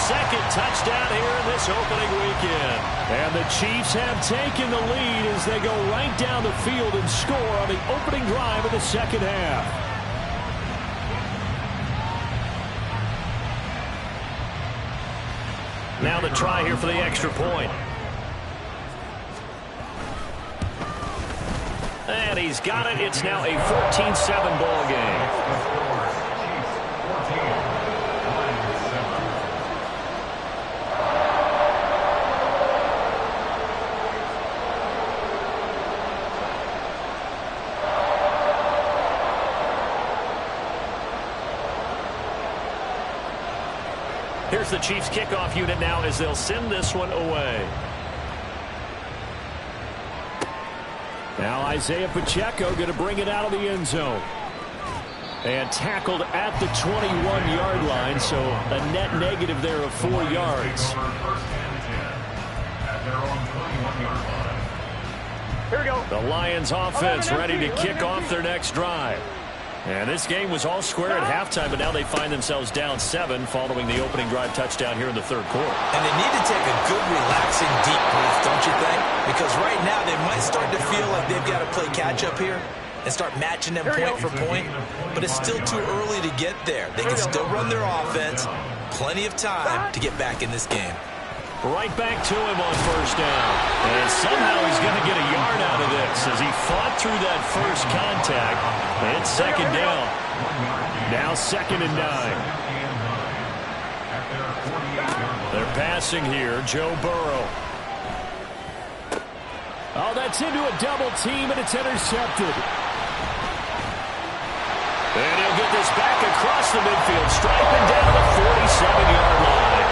second touchdown here in this opening weekend. And the Chiefs have taken the lead as they go right down the field and score on the opening drive of the second half. Now the try here for the extra point. And he's got it. It's now a 14-7 ball game. Here's the Chiefs kickoff unit now as they'll send this one away. Now Isaiah Pacheco going to bring it out of the end zone. And tackled at the 21-yard line, so a net negative there of 4 yards. Here we go. The Lions offense ready to kick off their next drive. And this game was all square at halftime, but now they find themselves down 7 following the opening drive touchdown here in the third quarter. And they need to take a good, relaxing, deep breath, don't you think? Because right now they might start to feel like they've got to play catch-up here and start matching them point for point. But it's still too early to get there. They can still run their offense. Plenty of time to get back in this game. Right back to him on first down. And somehow he's going to get a yard out of this as he fought through that first contact. And it's second down. Now 2nd and 9. They're passing here. Joe Burrow. Oh, that's into a double team, and it's intercepted. And he'll get this back across the midfield, striping down the 47-yard line.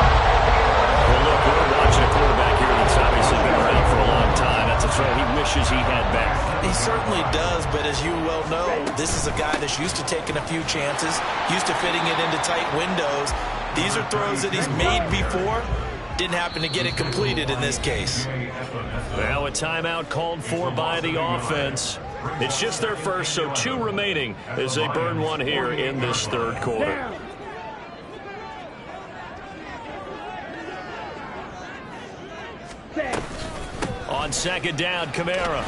Well, look, we're watching a quarterback here that's obviously been around for a long time. That's a throw he wishes he had back. He certainly does, but as you well know, this is a guy that's used to taking a few chances, used to fitting it into tight windows. These are throws that he's made before. Didn't happen to get it completed in this case. Now a timeout called for by the offense. It's just their first, so 2 remaining as they burn one here in this third quarter. On second down, Kamara.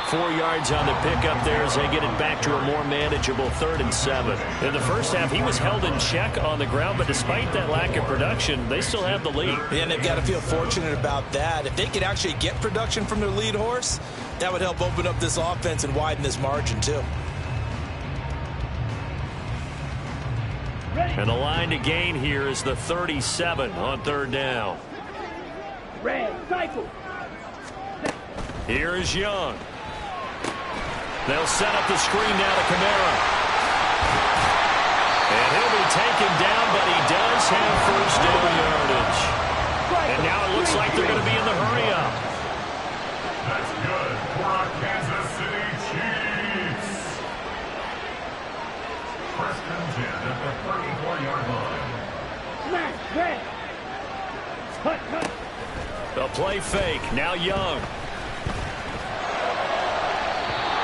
4 yards on the pickup there as they get it back to a more manageable 3rd and 7. In the first half, he was held in check on the ground, but despite that lack of production, they still have the lead. And they've got to feel fortunate about that. If they could actually get production from their lead horse, that would help open up this offense and widen this margin, too. And the line to gain here is the 37 on 3rd down. Here is Young. They'll set up the screen now to Kamara. And he'll be taken down, but he does have first down yardage. And now it looks like they're going to be in the hurry-up. That's good for our Kansas City Chiefs. 1st and 10 at the 34-yard line. The play fake. Now Young.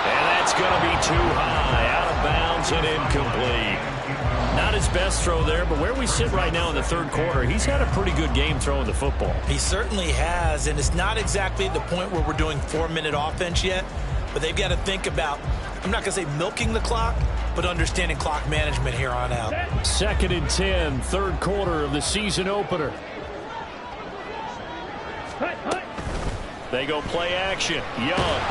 And that's going to be too high. Out of bounds and incomplete. Not his best throw there, but where we sit right now in the third quarter, he's had a pretty good game throwing the football. He certainly has, and it's not exactly the point where we're doing 4-minute offense yet, but they've got to think about, I'm not going to say milking the clock, but understanding clock management here on out. 2nd and 10, third quarter of the season opener. They go play action. Young.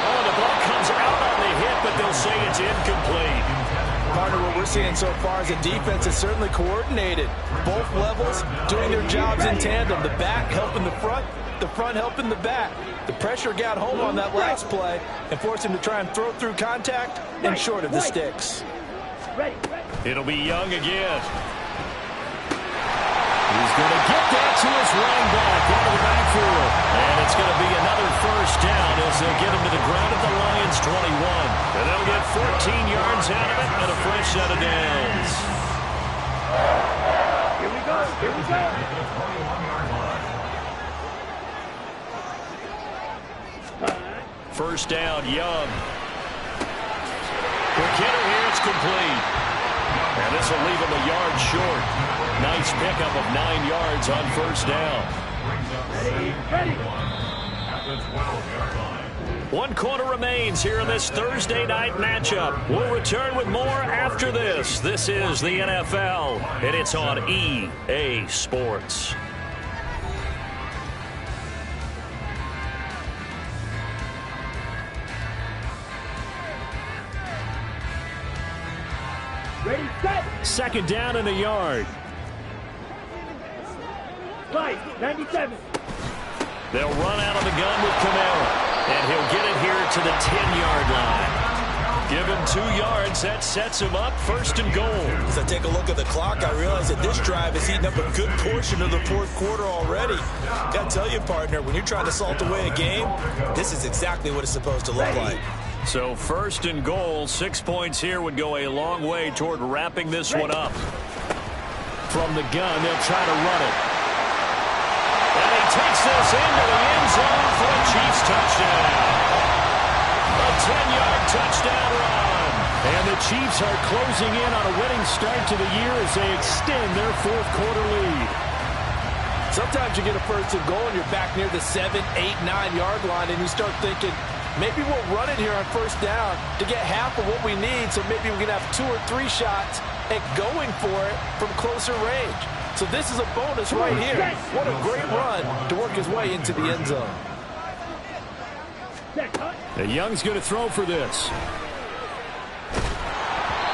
Oh, the ball comes out on the hit, but they'll say it's incomplete. Partner, what we're seeing so far is the defense is certainly coordinated. Both levels doing their jobs in tandem. The back helping the front helping the back. The pressure got home on that last play and forced him to try and throw through contact and short of the sticks. It'll be Young again. He's going to get that to his running back into the backfield. And it's going to be another first down as they get him to the ground at the Lions 21. And they'll get 14 yards out of it and a fresh set of downs. Here we go. Here we go. First down, Young. For Kittle here, it's complete. And this will leave him a yard short. Nice pickup of 9 yards on first down. At the 12-yard line. 1 quarter remains here in this Thursday night matchup. We'll return with more after this. This is the NFL, and it's on EA Sports. Ready, set. Second down and a yard. Right, 97. They'll run out of the gun with Kamara. And he'll get it here to the 10-yard line. Give him 2 yards. That sets him up first and goal. As I take a look at the clock, I realize that this drive is eating up a good portion of the fourth quarter already. Got to tell you, partner, when you're trying to salt away a game, this is exactly what it's supposed to look like. So first and goal, 6 points here would go a long way toward wrapping this one up. From the gun, they'll try to run it. And he takes this into the end zone for a Chiefs touchdown. A 10-yard touchdown run. And the Chiefs are closing in on a winning start to the year as they extend their fourth quarter lead. Sometimes you get a first and goal and you're back near the 7, 8, 9-yard line and you start thinking, maybe we'll run it here on first down to get half of what we need, so maybe we can have 2 or 3 shots at going for it from closer range. So this is a bonus right here. What a great run to work his way into the end zone. And Young's going to throw for this.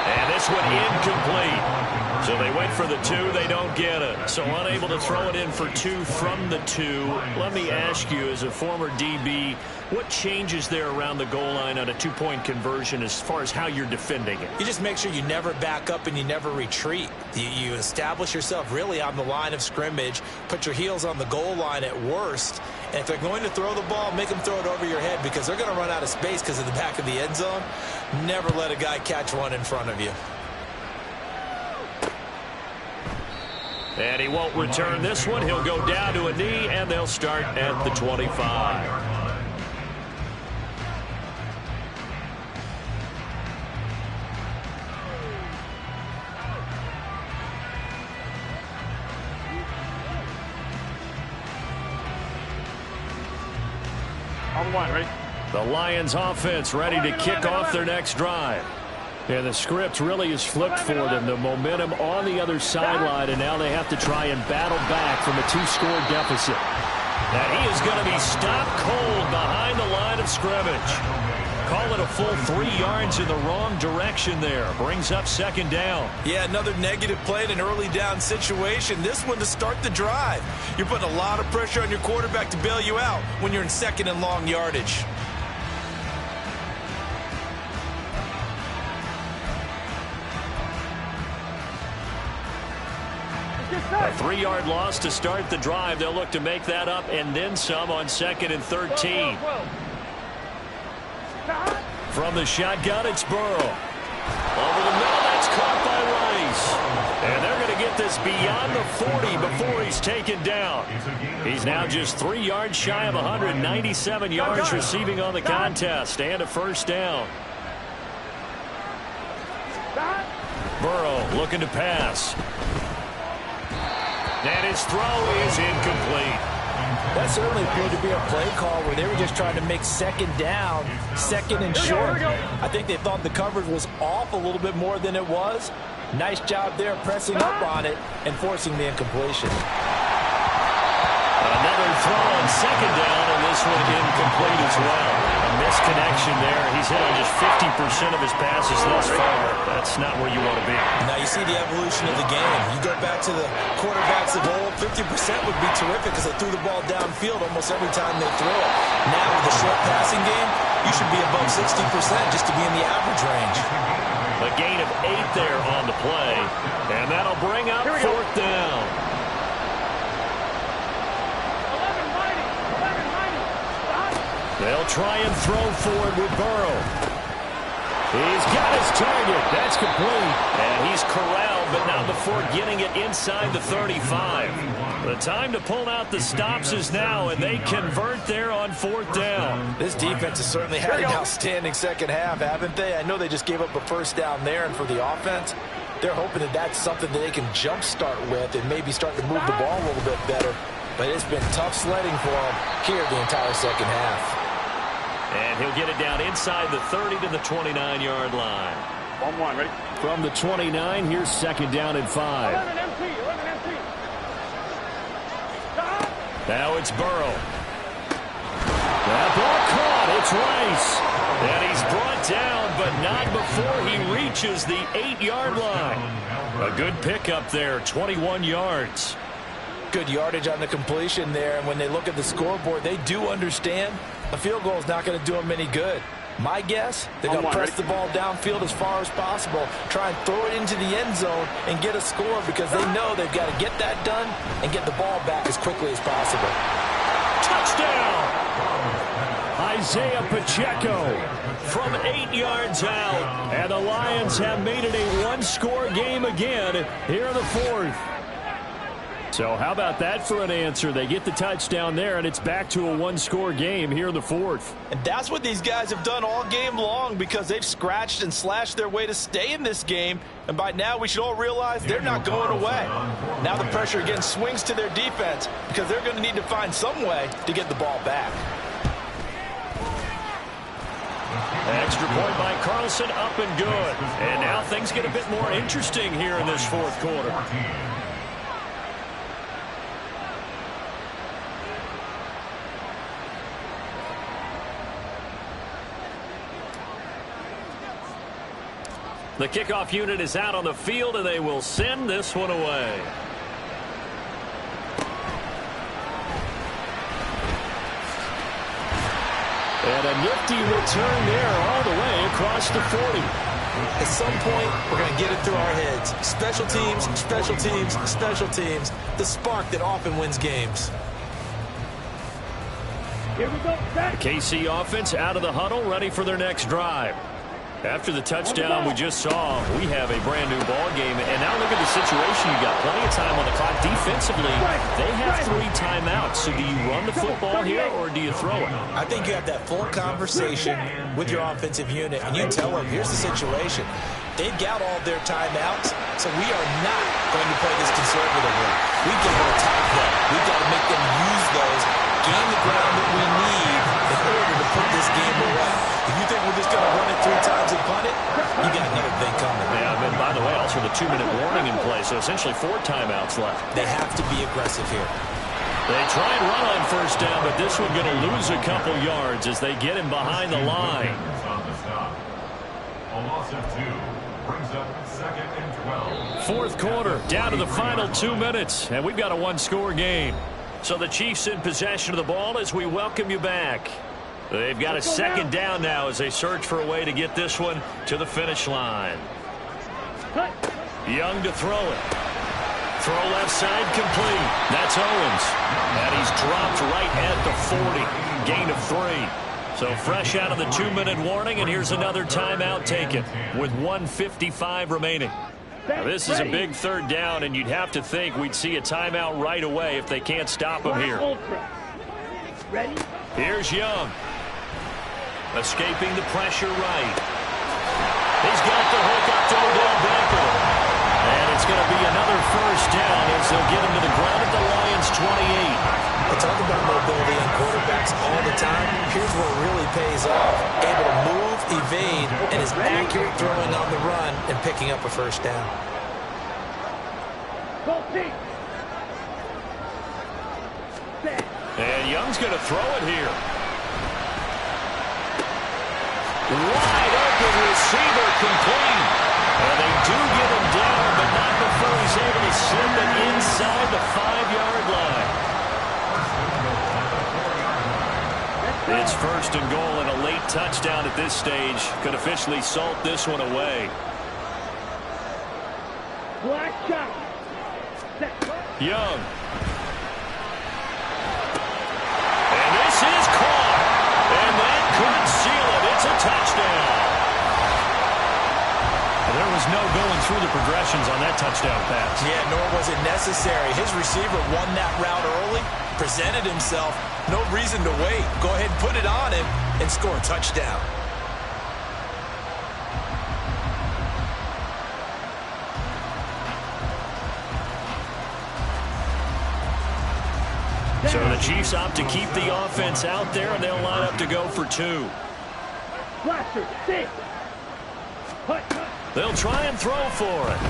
And this one incomplete. So they went for the 2, they don't get it. So unable to throw it in for 2 from the 2. Let me ask you, as a former DB, what changes there around the goal line on a 2-point conversion as far as how you're defending it? You just make sure you never back up and you never retreat. You establish yourself really on the line of scrimmage, put your heels on the goal line at worst, and if they're going to throw the ball, make them throw it over your head because they're going to run out of space because of the back of the end zone. Never let a guy catch one in front of you. And he won't return this one. He'll go down to a knee, and they'll start at the 25. The Lions offense ready to kick off their next drive. And the script really is flipped for them. The momentum on the other sideline, and now they have to try and battle back from a 2-score deficit. And he is going to be stopped cold behind the line of scrimmage. Call it a full 3 yards in the wrong direction there. Brings up second down. Yeah, another negative play in an early down situation. This one to start the drive. You're putting a lot of pressure on your quarterback to bail you out when you're in second and long yardage. A 3-yard loss to start the drive. They'll look to make that up and then some on 2nd and 13. From the shotgun, it's Burrow. Over the middle, that's caught by Rice. And they're going to get this beyond the 40 before he's taken down. He's now just 3 yards shy of 197 yards receiving on the contest and a first down. Burrow looking to pass. And his throw is incomplete. That certainly appeared to be a play call where they were just trying to make second down, second and short. I think they thought the coverage was off a little bit more than it was. Nice job there pressing up on it and forcing the incompletion. Another throw on second down, and this one incomplete as well. A misconnection there. He's hit on just 50% of his passes thus far. That's not where you want to be. Now you see the evolution of the game. You go back to the quarterbacks of old, 50% would be terrific because they threw the ball downfield almost every time they threw it. Now with the short passing game, you should be above 60% just to be in the average range. A gain of 8 there on the play, and that'll bring up fourth down. They'll try and throw forward with Burrow. He's got his target. That's complete. And he's corralled, but not before getting it inside the 35. The time to pull out the stops is now, and they convert there on fourth down. This defense has certainly had an outstanding second half, haven't they? I know they just gave up a first down there, and for the offense, They're hoping that that's something that they can jumpstart with and maybe start to move the ball a little bit better. But it's been tough sledding for them here the entire second half. And he'll get it down inside the 30 to the 29-yard line. 1-1, ready? From the 29, here's second down and 5. 11 empty. Now it's Burrow. That ball caught. It's Rice. And he's brought down, but not before he reaches the 8-yard line. A good pickup there, 21 yards. Good yardage on the completion there, and when they look at the scoreboard, they do understand a field goal is not going to do them any good. My guess, they're going to press the ball downfield as far as possible, try and throw it into the end zone and get a score because they know they've got to get that done and get the ball back as quickly as possible. Touchdown! Isaiah Pacheco from 8 yards out, and the Lions have made it a one-score game again here in the fourth. So how about that for an answer? They get the touchdown there, and it's back to a one-score game here in the fourth. And that's what these guys have done all game long because they've scratched and slashed their way to stay in this game. And by now, we should all realize they're not going away. Now the pressure again swings to their defense because they're going to need to find some way to get the ball back. Extra point by Carlson, up and good. And now things get a bit more interesting here in this fourth quarter. The kickoff unit is out on the field, and they will send this one away. And a nifty return there all the way across the 40. At some point, we're going to get it through our heads. Special teams, special teams, special teams. The spark that often wins games. Here we go. The KC offense out of the huddle, ready for their next drive. After the touchdown we just saw, we have a brand-new ball game. And now look at the situation. You've got plenty of time on the clock. Defensively, they have 3 timeouts. So do you run the football here, or do you throw it? I think you have that full conversation with your offensive unit, and you tell them, here's the situation. They've got all their timeouts, so we are not going to play this conservatively. We've got to attack them. We've got to make them use those, gain the ground that we need in order to put this game away. If you think we're just going to run it 3 times and punt it, you got another thing coming. Yeah, and by the way, also the 2-minute warning in play, so essentially 4 timeouts left. They have to be aggressive here. They try and run on first down, but this one going to lose a couple yards as they get him behind the line. A loss of 2 brings up 2nd and 12. Fourth quarter, down to the final 2 minutes, and we've got a one-score game. So the Chiefs in possession of the ball as we welcome you back. They've got a second down now as they search for a way to get this one to the finish line. Young to throw it. Throw left side complete. That's Owens. And he's dropped right at the 40. Gain of 3. So fresh out of the 2-minute warning, and here's another timeout taken with 1:55 remaining. Now, this is a big third down, and you'd have to think we'd see a timeout right away if they can't stop him here. Ready? Here's Young. Escaping the pressure right. He's got the hook up to Odell Beckham. And it's going to be another first down as they'll get him to the ground at the Lions 28. I talk about mobility on quarterbacks all the time. Here's where it really pays off. Able to move, evade, and is accurate throwing on the run and picking up a first down. And Young's going to throw it here. Wide open receiver complete. And they do get him down, but not before he's able to slip it inside the 5-yard line. It's first and goal, and a late touchdown at this stage could officially salt this one away. Black shot. Young. And this is caught. And that could seal it. It's a touchdown. There was no going through the progressions on that touchdown pass. Yeah, nor was it necessary. His receiver won that route early, presented himself. No reason to wait. Go ahead and put it on him and score a touchdown. So the Chiefs opt to keep the offense out there, and they'll line up to go for 2. Blaster, 6. They'll try and throw for it.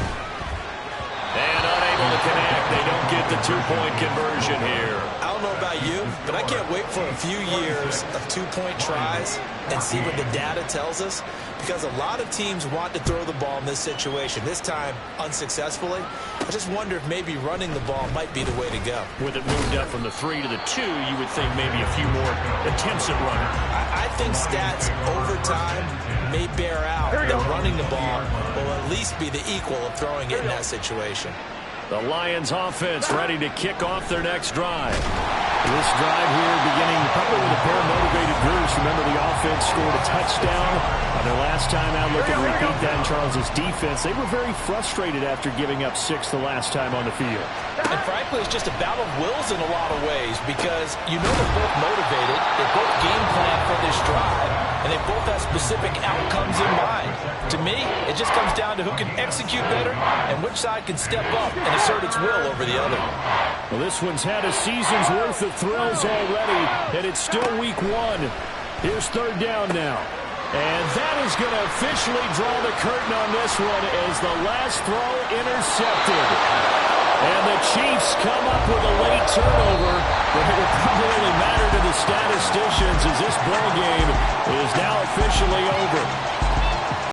And unable to connect. They don't get the 2-point conversion here. I don't know about you, but I can't wait for a few years of 2-point tries and see what the data tells us, because a lot of teams want to throw the ball in this situation. This time, unsuccessfully. I just wonder if maybe running the ball might be the way to go. With it moved up from the 3 to the 2, you would think maybe a few more attempts at running. I think stats over time may bear out that running the ball will at least be the equal of throwing it in that situation. The Lions offense ready to kick off their next drive. This drive here beginning probably with a pair of motivated Bruce. Remember, the offense scored a touchdown on their last time out. Looking to repeat that in Charles' defense. They were very frustrated after giving up 6 the last time on the field. And frankly, it's just a battle of wills in a lot of ways, because you know they're both motivated. They both game plan for this drive, and they both have specific outcomes in mind. To me, it just comes down to who can execute better and which side can step up and assert its will over the other. Well, this one's had a season's worth of thrills already, and it's still week 1. Here's 3rd down now. And that is going to officially draw the curtain on this one as the last throw intercepted. And the Chiefs come up with a late turnover, but it will probably only matter to the statisticians as this ball game is now officially over.